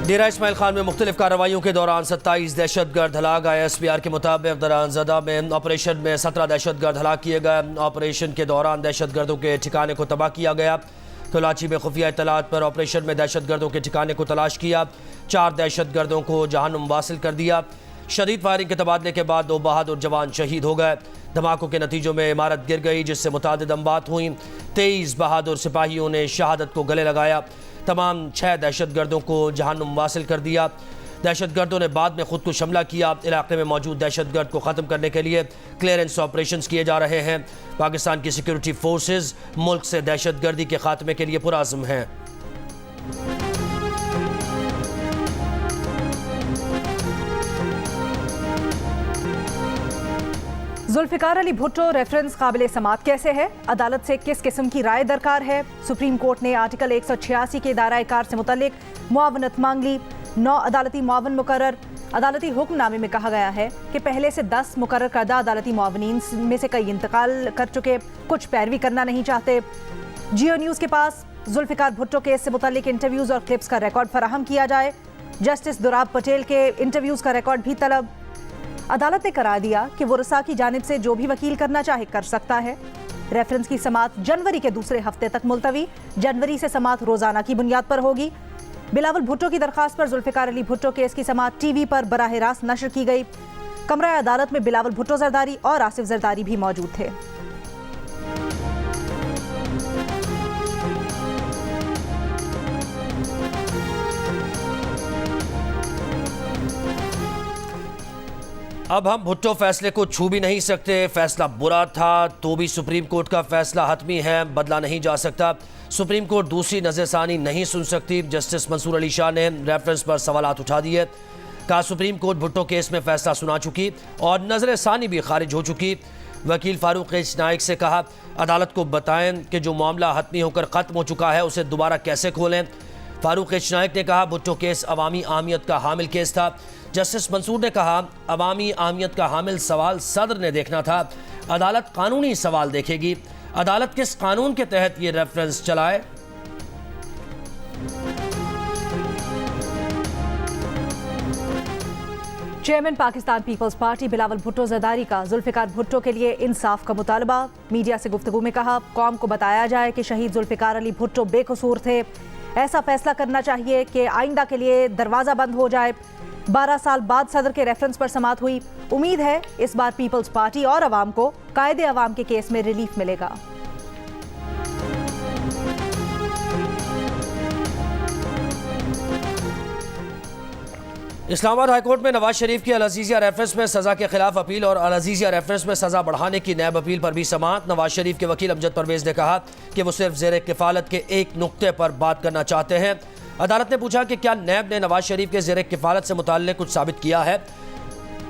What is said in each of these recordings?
डेरा इस्माइल खान में मुख्तलिफ कार्रवाइयों के दौरान 27 दहशतगर्द हलाक। ISPR के मुताबिक दरानजदा में ऑपरेशन में 17 दहशतगर्द हलाक किए गए। ऑपरेशन के दौरान दहशतगर्दों के ठिकाने को तबाह किया गया। तलाशी में खुफिया इत्तलात पर ऑपरेशन में दहशतगर्दों के ठिकाने को तलाश किया। 4 दहशतगर्दों को जहन्नुम वासिल कर दिया। शदीद फायरिंग के तबादले के बाद 2 बहादुर जवान शहीद हो गए। धमाकों के नतीजों में इमारत गिर गई, जिससे मुतादिद अमवात हुई। 23 बहादुर सिपाहियों ने शहादत को गले लगाया। तमाम 6 दहशतगर्दों को जहन्नुम वासिल कर दिया। दहशतगर्दों ने बाद में खुद को हमला किया। इलाके में मौजूद दहशतगर्द को ख़त्म करने के लिए क्लियरेंस ऑपरेशंस किए जा रहे हैं। पाकिस्तान की सिक्योरिटी फोर्सेज मुल्क से दहशतगर्दी के खात्मे के लिए पुरअज़्म हैं। जुल्फिकार अली भुट्टो रेफरेंस काबिल समात कैसे है? अदालत से किस किस्म की राय दरकार है? सुप्रीम कोर्ट ने आर्टिकल 186 के दायरा कार से मुतल्लिक मुआवनत मांग ली। 9 अदालती मुआवन मुकर्रर। अदालती हुक्मनामे में कहा गया है कि पहले से 10 मुकर्रर करदा अदालती मुआवनीन में से कई इंतकाल कर चुके, कुछ पैरवी करना नहीं चाहते। जियो न्यूज़ के पास जुल्फिकार भुट्टो केस से मुतल्लिक इंटरव्यूज़ और क्लिप्स का रिकॉर्ड फराहम किया जाए। जस्टिस दुराब पटेल के इंटरव्यूज़ का रिकॉर्ड भी तलब। अदालत ने करार दिया कि वरसा की जानिब से जो भी वकील करना चाहे कर सकता है। रेफरेंस की समात जनवरी के दूसरे हफ्ते तक मुलतवी। जनवरी से समात रोजाना की बुनियाद पर होगी। बिलावल भुट्टो की दरखास्त पर जुल्फिकार अली भुट्टो केस की समात टीवी पर बराह रास्त नशर की गई। कमरा अदालत में बिलावल भुट्टो जरदारी और आसिफ जरदारी भी मौजूद थे। अब हम भुट्टो फैसले को छू भी नहीं सकते। फैसला बुरा था तो भी सुप्रीम कोर्ट का फैसला हतमी है, बदला नहीं जा सकता। सुप्रीम कोर्ट दूसरी नज़रसानी नहीं सुन सकती। जस्टिस मंसूर अली शाह ने रेफरेंस पर सवालात उठा दिए। कहा सुप्रीम कोर्ट भुट्टो केस में फैसला सुना चुकी और नज़रसानी भी खारिज हो चुकी। वकील फारूक एच नाइक से कहा अदालत को बताएं कि जो मामला हतमी होकर ख़त्म हो चुका है उसे दोबारा कैसे खोलें। फारूक एच नाइक ने कहा भुट्टो केस अवामी अहमियत का हामिल केस था। जस्टिस मंसूर ने कहा अवामी अहमियत का हामिल सवाल सदर ने देखना था, अदालत कानूनी सवाल देखेगी। अदालत किस कानून के तहत ये रेफरेंस चलाए? चेयरमैन पाकिस्तान पीपल्स पार्टी बिलावल भुट्टो जरदारी का जुल्फिकार भुट्टो के लिए इंसाफ का मुतालबा। मीडिया से गुफ्तगू में कहा कौम को बताया जाए कि शहीद जुल्फिकार अली भुट्टो बेकसूर थे। ऐसा फैसला करना चाहिए कि आइंदा के लिए दरवाज़ा बंद हो जाए। 12 साल बाद सदर के रेफरेंस पर समात हुई। उम्मीद है इस बार पीपल्स पार्टी और अवाम को कायदे अवाम के केस में रिलीफ मिलेगा। इस्लामाबाद हाईकोर्ट में नवाज शरीफ की अल अजीज़िया रेफरेंस में सज़ा के खिलाफ अपील और अल अजीज़िया रेफरेंस में सज़ा बढ़ाने की नैब अपील पर भी समाअत। नवाज शरीफ के वकील अमजद परवेज़ ने कहा कि वो सिर्फ ज़ेर किफ़ालत के एक नुक्ते पर बात करना चाहते हैं। अदालत ने पूछा कि क्या नैब ने नवाज शरीफ के ज़ेर किफ़ालत से मुताल्लिक़ कुछ साबित किया है।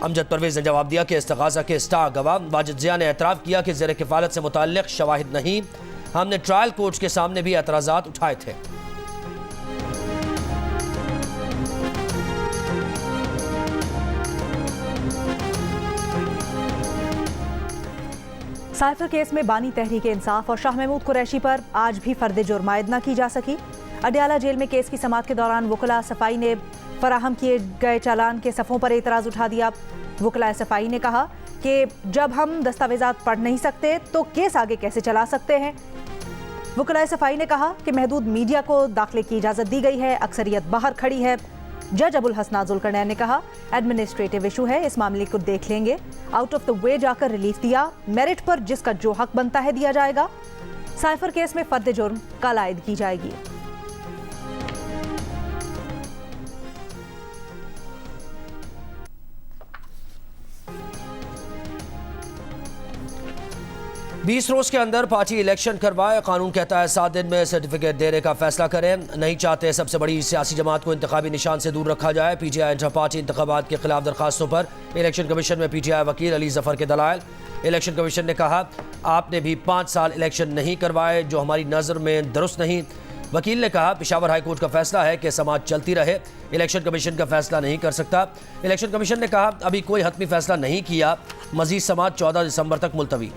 अमजद परवेज़ ने जवाब दिया कि इस्तग़ाज़ा के स्टार गवाह वाजिद ज़िया ने एतराफ़ किया कि ज़ेर किफ़ालत से मुताल्लिक़ शवाहिद नहीं। हमने ट्रायल कोर्ट के सामने भी एतराज़ात उठाए थे। साइफर केस में बानी तहरीक इंसाफ और शाह महमूद कुरैशी पर आज भी फर्द जुर्म आयद न की जा सकी। अडयाला जेल में केस की समात के दौरान वकला सफाई ने फराहम किए गए चालान के सफ़ों पर एतराज़ उठा दिया। वकला सफाई ने कहा कि जब हम दस्तावेजात पढ़ नहीं सकते तो केस आगे कैसे चला सकते हैं। वकला सफाई ने कहा कि महदूद मीडिया को दाखिले की इजाज़त दी गई है, अक्सरियत बाहर खड़ी है। जज अबुल हसन जुल्करनैन ने कहा एडमिनिस्ट्रेटिव इशू है, इस मामले को देख लेंगे। आउट ऑफ द वे जाकर रिलीफ दिया, मेरिट पर जिसका जो हक बनता है दिया जाएगा। साइफर केस में फर्द जुर्म कल आयद की जाएगी। बीस रोज के अंदर पार्टी इलेक्शन करवाए। कानून कहता है 7 दिन में सर्टिफिकेट देने का फैसला करें। नहीं चाहते सबसे बड़ी सियासी जमात को इंतखाबी निशान से दूर रखा जाए। PTI इंटर पार्टी इंतखाबात के खिलाफ दरखास्तों पर इलेक्शन कमीशन में PTI वकील अली जफर के दलाइल। इलेक्शन कमीशन ने कहा आपने भी 5 साल इलेक्शन नहीं करवाए, जो हमारी नज़र में दुरुस्त नहीं। वकील ने कहा पेशावर हाई कोर्ट का फैसला है कि समाज चलती रहे, इलेक्शन कमीशन का फैसला नहीं कर सकता। इलेक्शन कमीशन ने कहा अभी कोई हतमी फैसला नहीं किया, मजीद समाज 14 दिसंबर तक मुलतवी।